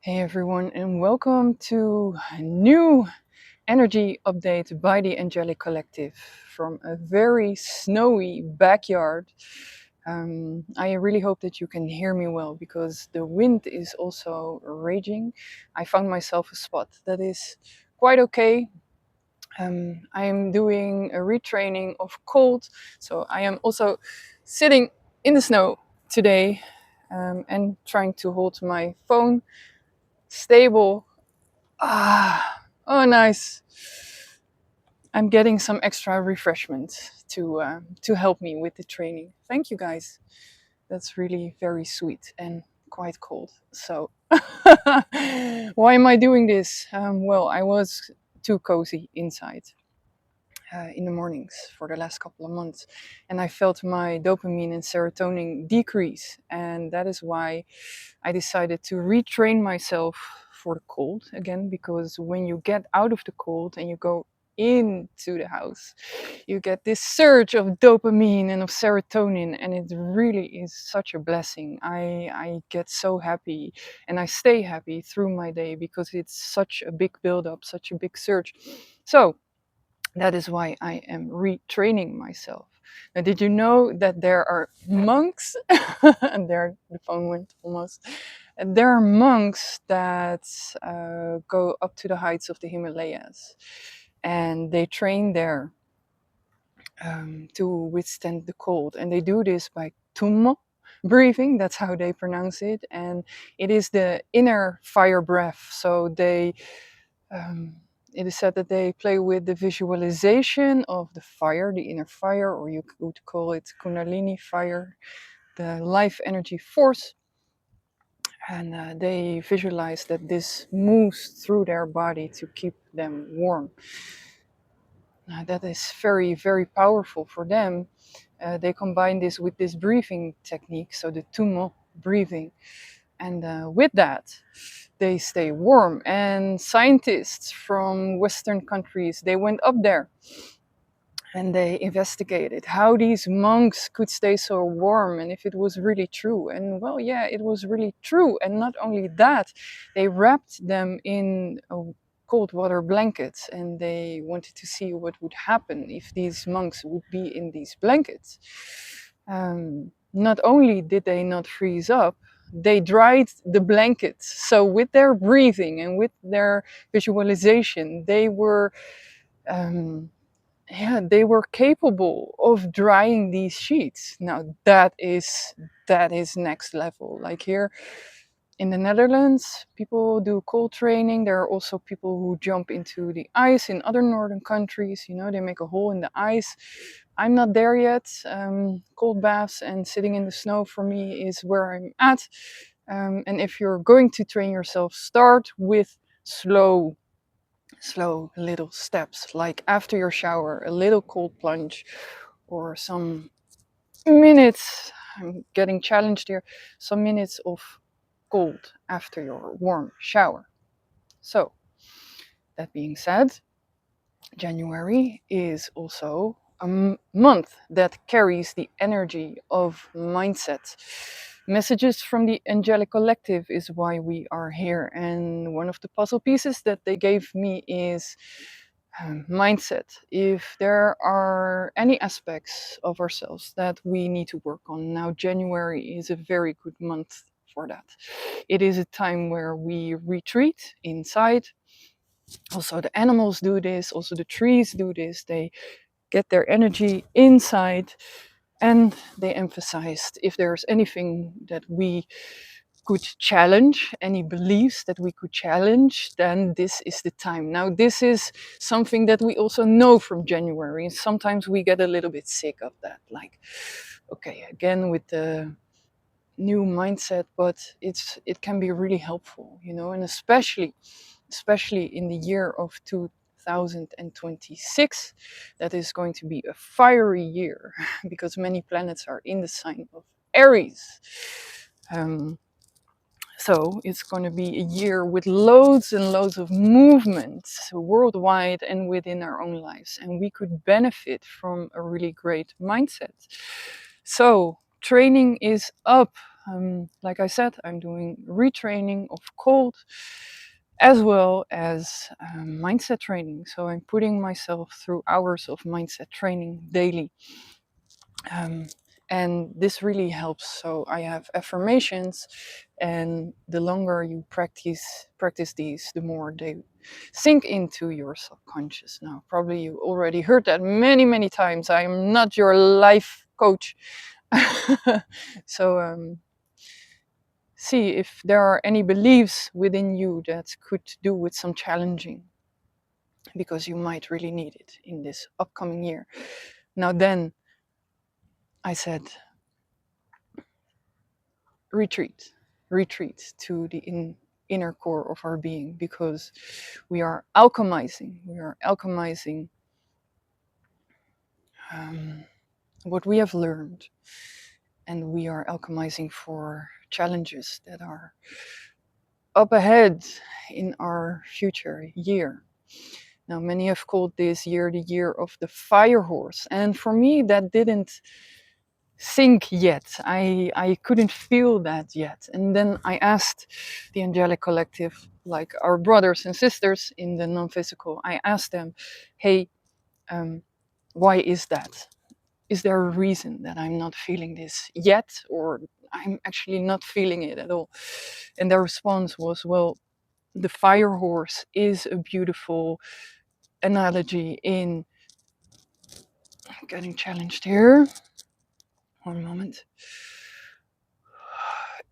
Hey everyone, and welcome to a new energy update by the Angelic Collective from a very snowy backyard. I really hope that you can hear me well because the wind is also raging. I found myself a spot that is quite okay. I am doing a retraining of cold, so I am also sitting in the snow today and trying to hold my phone stable. Oh, nice. I'm getting some extra refreshment to help me with the training. Thank you, guys. That's really very sweet and quite cold. So, why am I doing this? Well, I was too cozy inside in the mornings for the last couple of months, and I felt my dopamine and serotonin decrease, and that is why I decided to retrain myself for the cold again, because when you get out of the cold and you go into the house, you get this surge of dopamine and of serotonin, and it really is such a blessing. I get so happy and I stay happy through my day because it's such a big build-up, such a big surge. So that is why I am retraining myself. Now, did you know that there are monks, and there the phone went almost, and there are monks that go up to the heights of the Himalayas and they train there to withstand the cold. And they do this by tummo breathing, that's how they pronounce it. And it is the inner fire breath. So they um, it is said that they play with the visualization of the fire, the inner fire, or you could call it Kundalini fire, the life energy force. And they visualize that this moves through their body to keep them warm. That is very, very powerful for them. They combine this with this breathing technique, so the Tummo breathing. And with that, they stay warm. And scientists from Western countries, they went up there and they investigated how these monks could stay so warm and if it was really true. And well, yeah, it was really true. And not only that, they wrapped them in cold water blankets and they wanted to see what would happen if these monks would be in these blankets. Not only did they not freeze up, they dried the blankets. So with their breathing and with their visualization, they were um, yeah, they were capable of drying these sheets. Now that is next level. Like here in the Netherlands, people do cold training. There are also people who jump into the ice in other northern countries. You know, they make a hole in the ice. I'm not there yet. Cold baths and sitting in the snow for me is where I'm at. And if you're going to train yourself, start with slow little steps, like after your shower, a little cold plunge, or some minutes. I'm getting challenged here. Some minutes of cold after your warm shower. So, that being said, January is also a month that carries the energy of mindset. Messages from the Angelic Collective is why we are here. And one of the puzzle pieces that they gave me is mindset. If there are any aspects of ourselves that we need to work on, now January is a very good month for that. It is a time where we retreat inside. Also, the animals do this, also, the trees do this. They get their energy inside, and they emphasized if there's anything that we could challenge, any beliefs that we could challenge, then this is the time. Now, this is something that we also know from January, and sometimes we get a little bit sick of that. Like, okay, again with the new mindset, but it can be really helpful, you know, and especially in the year of 2026, that is going to be a fiery year because many planets are in the sign of Aries. Um, so it's going to be a year with loads and loads of movement worldwide and within our own lives. And we could benefit from a really great mindset. So training is up. Like I said, I'm doing retraining of cold as well as mindset training. So I'm putting myself through hours of mindset training daily. Um, and this really helps. So I have affirmations, and the longer you practice these, the more they sink into your subconscious. Now, probably you already heard that many times. I am not your life coach. So see if there are any beliefs within you that could do with some challenging, because you might really need it in this upcoming year. Now then, I said retreat, retreat to the inner core of our being, because we are alchemizing um, what we have learned, and we are alchemizing for challenges that are up ahead in our future year. Now, many have called this year the year of the fire horse, and for me, that didn't sink yet. I couldn't feel that yet. And then I asked the Angelic Collective, like our brothers and sisters in the non-physical, I asked them, hey, why is that? Is there a reason that I'm not feeling this yet, or I'm actually not feeling it at all? And their response was, well, the fire horse is a beautiful analogy in, I'm getting challenged here. One moment.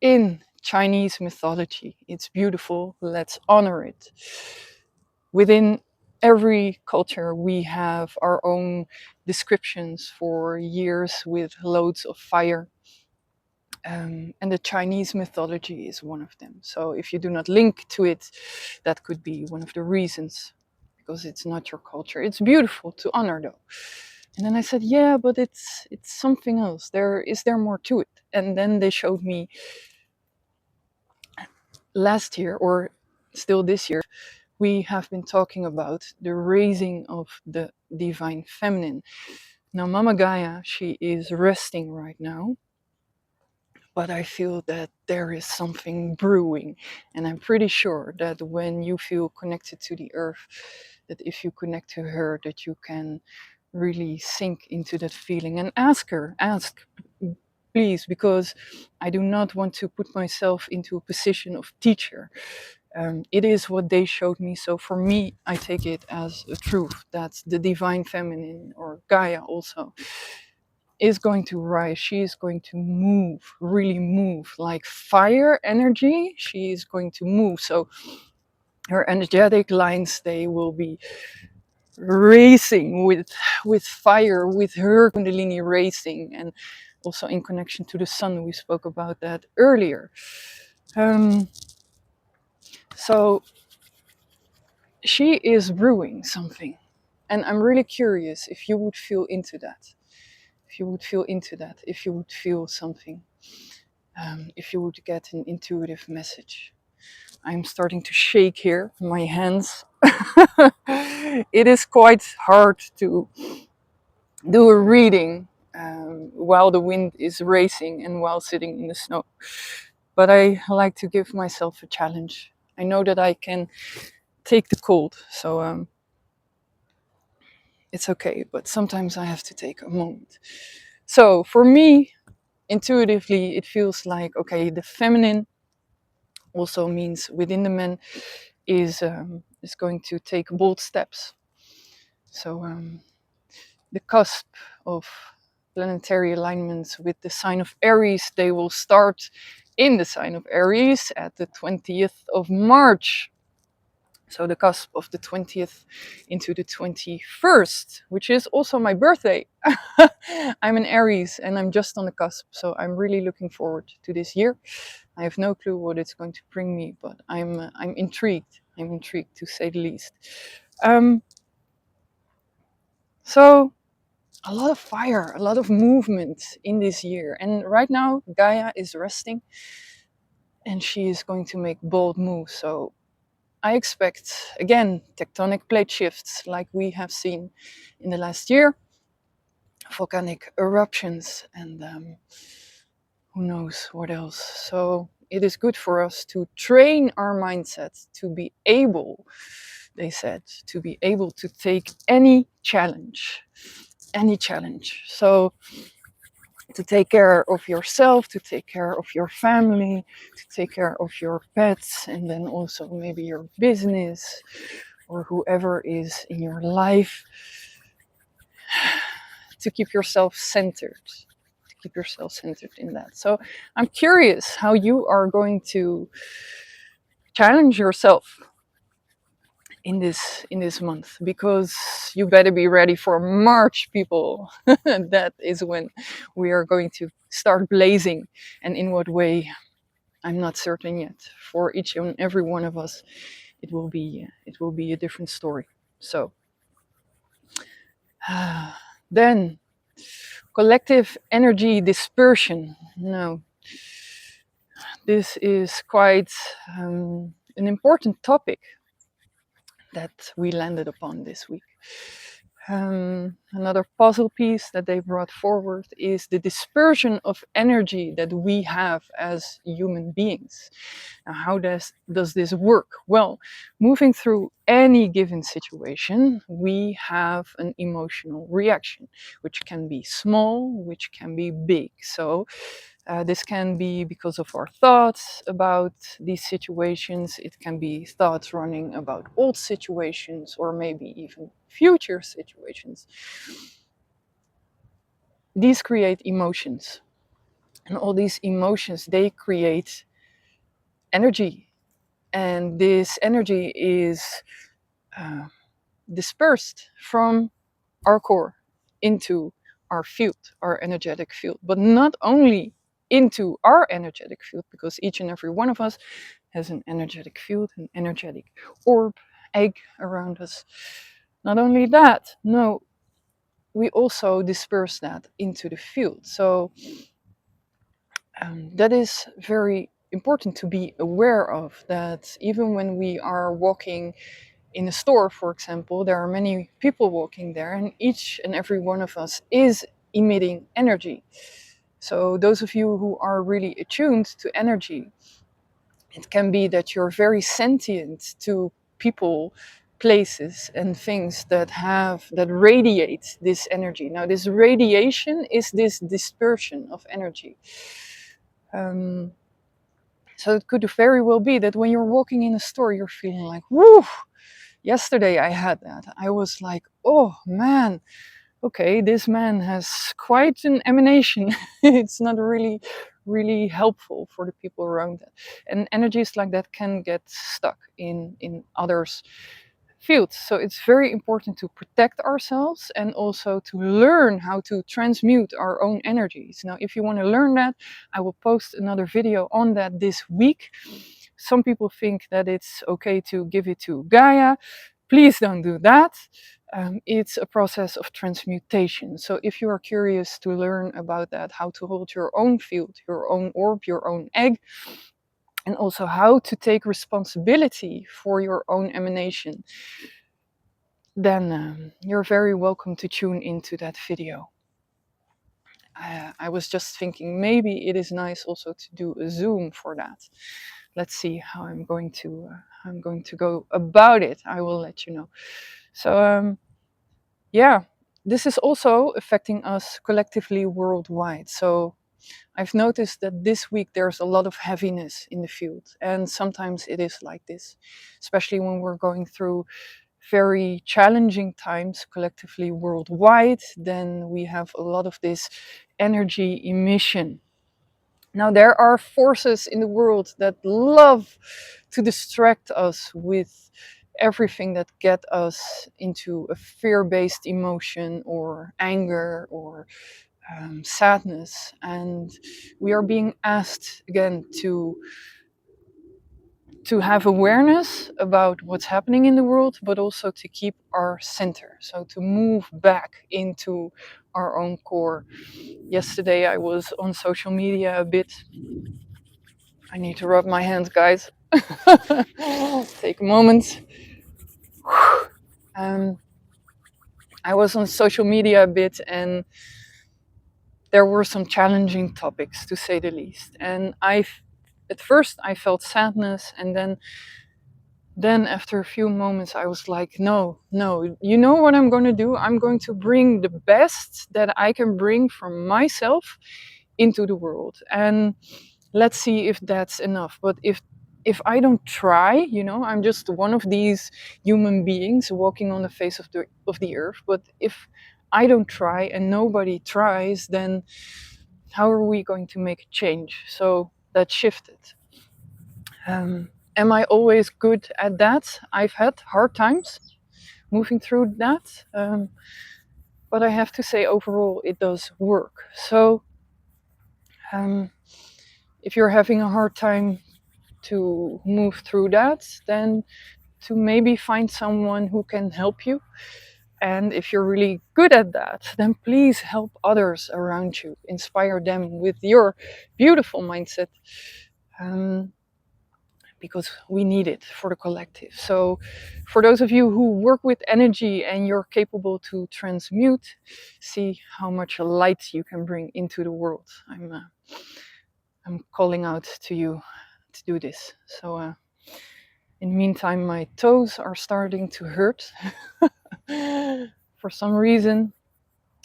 In Chinese mythology. It's beautiful, let's honor it. Within every culture, we have our own descriptions for years with loads of fire. And the Chinese mythology is one of them. So if you do not link to it, that could be one of the reasons, because it's not your culture. It's beautiful to honor though. And then I said, yeah, but it's something else. There more to it? And then they showed me last year, or still this year, we have been talking about the raising of the divine feminine. Now, Mama Gaia, she is resting right now, but I feel that there is something brewing. And I'm pretty sure that when you feel connected to the earth, that if you connect to her, that you can really sink into that feeling and ask her, ask, please, because I do not want to put myself into a position of teacher. It is what they showed me. So for me, I take it as a truth that the divine feminine, or Gaia also, is going to rise. She is going to move, really move, like fire energy. She is going to move. So her energetic lines, they will be racing with fire, with her Kundalini racing, and also in connection to the sun. We spoke about that earlier. So she is brewing something, and I'm really curious if you would feel into that, if you would feel something, if you would get an intuitive message. I'm starting to shake here, my hands. It is quite hard to do a reading while the wind is racing and while sitting in the snow, but I like to give myself a challenge. I know that I can take the cold, so it's okay, but sometimes I have to take a moment. So for me, intuitively, it feels like, okay, the feminine also means within the men is going to take bold steps. So the cusp of planetary alignments with the sign of Aries, they will start in the sign of Aries at the 20th of March. So the cusp of the 20th into the 21st, which is also my birthday. I'm an Aries and I'm just on the cusp. So I'm really looking forward to this year. I have no clue what it's going to bring me, but I'm intrigued. I'm intrigued, to say the least. So a lot of fire, a lot of movement in this year. And right now, Gaia is resting and she is going to make bold moves. So I expect, again, tectonic plate shifts like we have seen in the last year, volcanic eruptions, and who knows what else. So it is good for us to train our mindset to be able, they said, to be able to take any challenge. Any challenge. So to take care of yourself, to take care of your family, to take care of your pets, and then also maybe your business or whoever is in your life, to keep yourself centered. To keep yourself centered in that. So I'm curious how you are going to challenge yourself in this month, because you better be ready for March, people. That is when we are going to start blazing, and in what way I'm not certain yet. For each and every one of us, it will be a different story. So then collective energy dispersion. Now this is quite an important topic that we landed upon this week. Another puzzle piece that they brought forward is the dispersion of energy that we have as human beings. Now, how does this work? Well, moving through any given situation, we have an emotional reaction, which can be small, which can be big. So this can be because of our thoughts about these situations. It can be thoughts running about old situations or maybe even future situations. These create emotions. And all these emotions, they create energy. And this energy is uh, dispersed from our core into our field, our energetic field. But not only into our energetic field, because each and every one of us has an energetic field, an energetic orb, egg around us. Not only that, no, we also disperse that into the field. So that is very important to be aware of, that even when we are walking in a store, for example, there are many people walking there, and each and every one of us is emitting energy. So those of you who are really attuned to energy, it can be that you're very sentient to people, places, and things that radiate this energy. Now, this radiation is this dispersion of energy. Um, so it could very well be that when you're walking in a store, you're feeling like, whoo, yesterday I had that. I was like, oh man, okay, this man has quite an emanation. It's not really helpful for the people around it. And energies like that can get stuck in others' fields. So it's very important to protect ourselves and also to learn how to transmute our own energies. Now, if you want to learn that, I will post another video on that this week. Some people think that it's okay to give it to Gaia. Please don't do that. It's a process of transmutation. So if you are curious to learn about that, how to hold your own field, your own orb, your own egg, and also how to take responsibility for your own emanation, then you're very welcome to tune into that video. I was just thinking maybe it is nice also to do a Zoom for that. Let's see how I'm going to go about it. I will let you know. So yeah, this is also affecting us collectively worldwide. So I've noticed that this week there's a lot of heaviness in the field, and sometimes it is like this, especially when we're going through very challenging times collectively worldwide. Then we have a lot of this energy emission. Now, there are forces in the world that love to distract us with everything that get us into a fear-based emotion or anger or sadness. And we are being asked again to have awareness about what's happening in the world, but also to keep our center. So to move back into our own core. Yesterday I was on social media a bit. I need to rub my hands, guys. Take a moment. I was on social media a bit, and there were some challenging topics, to say the least. And at first I felt sadness, and then after a few moments I was like, no, no, you know what I'm going to do? I'm going to bring the best that I can bring from myself into the world, and let's see if that's enough. But if I don't try, I'm just one of these human beings walking on the face of the earth. But if I don't try and nobody tries, then how are we going to make a change? So that shifted. Am I always good at that? I've had hard times moving through that, but I have to say overall it does work. So um, if you're having a hard time to move through that, then to maybe find someone who can help you. And if you're really good at that, then please help others around you, inspire them with your beautiful mindset, um, because we need it for the collective. So, for those of you who work with energy and you're capable to transmute, see how much light you can bring into the world. I'm calling out to you to do this. So, in the meantime, my toes are starting to hurt for some reason.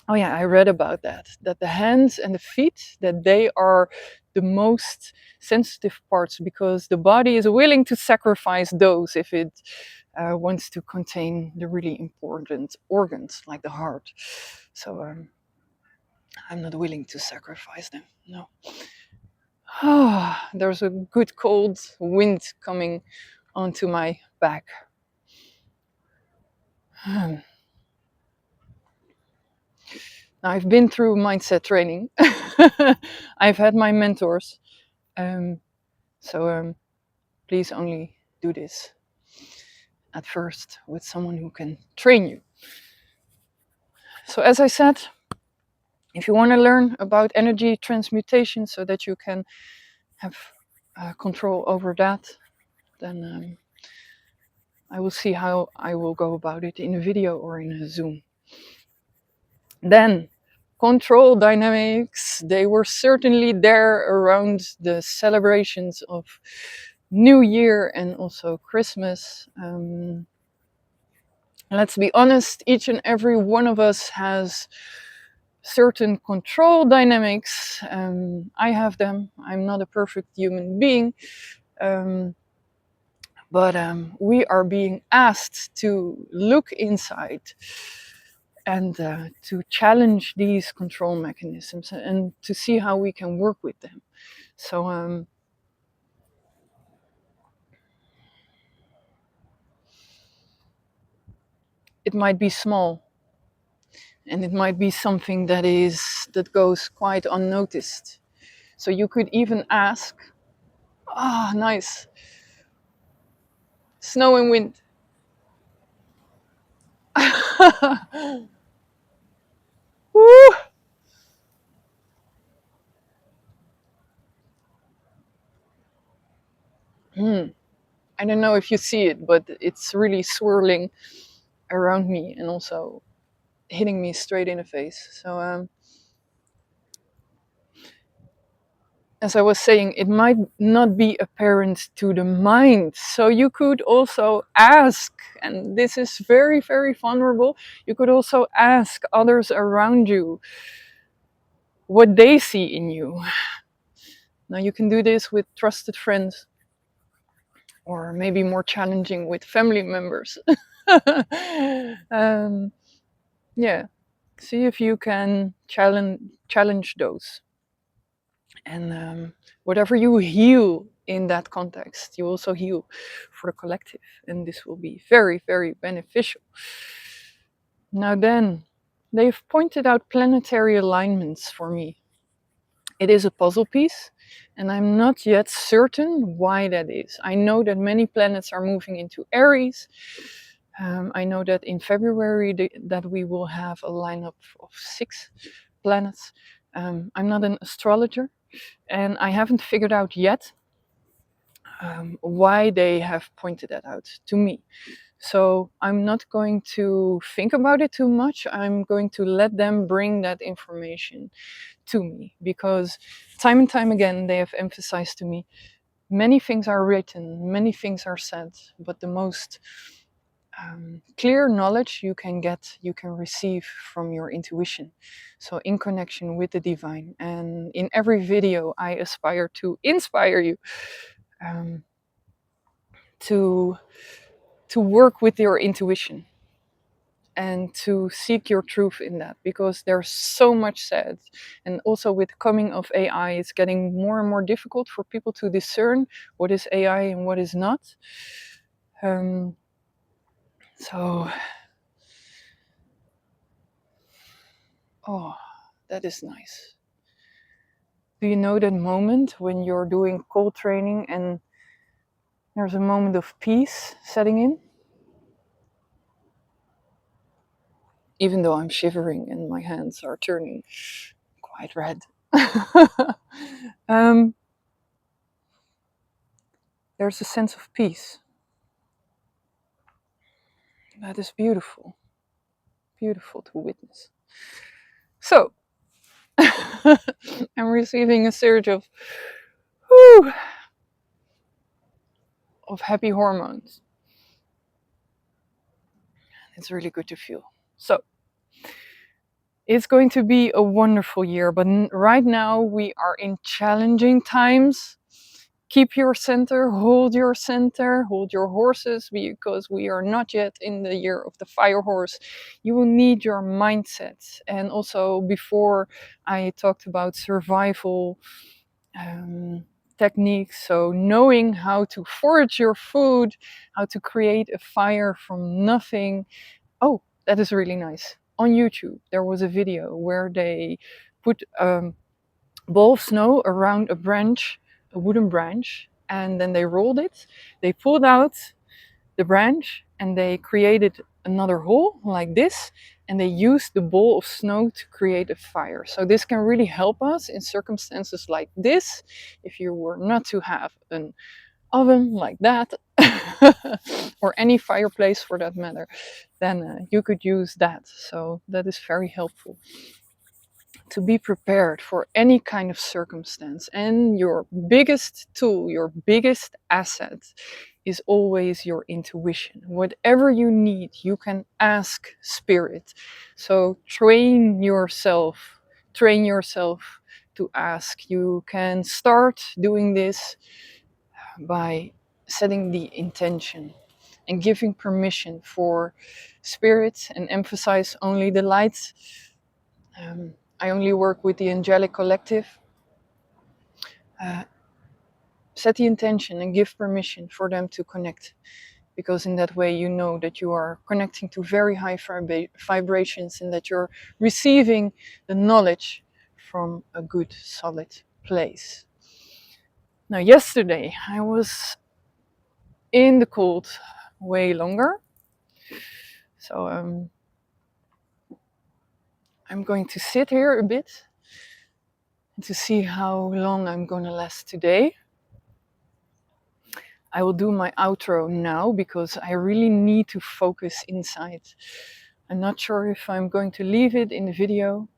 Oh yeah, I read about that the hands and the feet, that they are the most sensitive parts, because the body is willing to sacrifice those if it wants to contain the really important organs like the heart. So I'm not willing to sacrifice them. No. There's a good cold wind coming onto my back. Now, I've been through mindset training. I've had my mentors. Um, so please only do this at first with someone who can train you. So, as I said, if you want to learn about energy transmutation so that you can have control over that, then I will see how I will go about it in a video or in a Zoom. Then, control dynamics. They were certainly there around the celebrations of New Year and also Christmas. Let's be honest, each and every one of us has certain control dynamics. I have them. I'm not a perfect human being. But we are being asked to look inside and to challenge these control mechanisms and to see how we can work with them. So it might be small, and it might be something that goes quite unnoticed. So you could even ask, nice, snow and wind. Woo! I don't know if you see it, but it's really swirling around me and also hitting me straight in the face. So as I was saying, it might not be apparent to the mind. So you could also ask, and this is very, very vulnerable, you could also ask others around you what they see in you. Now, you can do this with trusted friends, or maybe more challenging with family members. um, yeah, see if you can challenge those. And whatever you heal in that context, you also heal for the collective. And this will be very, very beneficial. Now, then, they've pointed out planetary alignments for me. It is a puzzle piece, and I'm not yet certain why that is. I know that many planets are moving into Aries. I know that in February that we will have a lineup of 6 planets. I'm not an astrologer, and I haven't figured out yet why they have pointed that out to me. So I'm not going to think about it too much. I'm going to let them bring that information to me, because time and time again they have emphasized to me, many things are written, many things are said, but the most clear knowledge you can get, you can receive from your intuition. So, in connection with the divine. And in every video, I aspire to inspire you um, to to work with your intuition and to seek your truth in that, because there's so much said. And also with the coming of AI, it's getting more and more difficult for people to discern what is AI and what is not. Um, so, oh, that is nice. Do you know that moment when you're doing cold training and there's a moment of peace setting in? Even though I'm shivering and my hands are turning quite red. um, there's a sense of peace. That is beautiful. Beautiful to witness. So, I'm receiving a surge whew, of happy hormones. It's really good to feel. So, it's going to be a wonderful year, but right now we are in challenging times. Keep your center, hold your horses, because we are not yet in the year of the fire horse. You will need your mindset. And also, before I talked about survival techniques, so knowing how to forage your food, how to create a fire from nothing. Oh, that is really nice. On YouTube, there was a video where they put ball of snow around a branch, a wooden branch, and then they rolled it. They pulled out the branch and they created another hole like this, and they used the ball of snow to create a fire. So this can really help us in circumstances like this. If you were not to have an oven like that, or any fireplace for that matter, then you could use that. So that is very helpful to be prepared for any kind of circumstance. And your biggest tool, your biggest asset, is always your intuition. Whatever you need, you can ask spirit. So train yourself to ask. You can start doing this by setting the intention and giving permission for spirit, and emphasize only the light. I only work with the Angelic Collective. Uh, Set the intention and give permission for them to connect, because in that way you know that you are connecting to very high vibrations, and that you're receiving the knowledge from a good, solid place. Now, yesterday I was in the cold way longer, so I'm going to sit here a bit and to see how long I'm going to last today. I will do my outro now because I really need to focus inside. I'm not sure if I'm going to leave it in the video.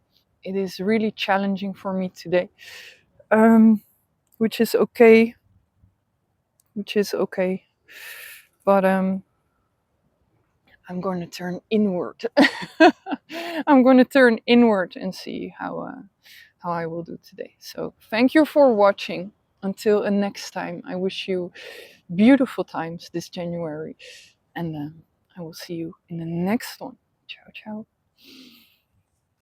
It is really challenging for me today, which is okay. But I'm going to turn inward. I'm going to turn inward and see how I will do today. So thank you for watching. Until next time, I wish you beautiful times this January, and I will see you in the next one. Ciao, ciao.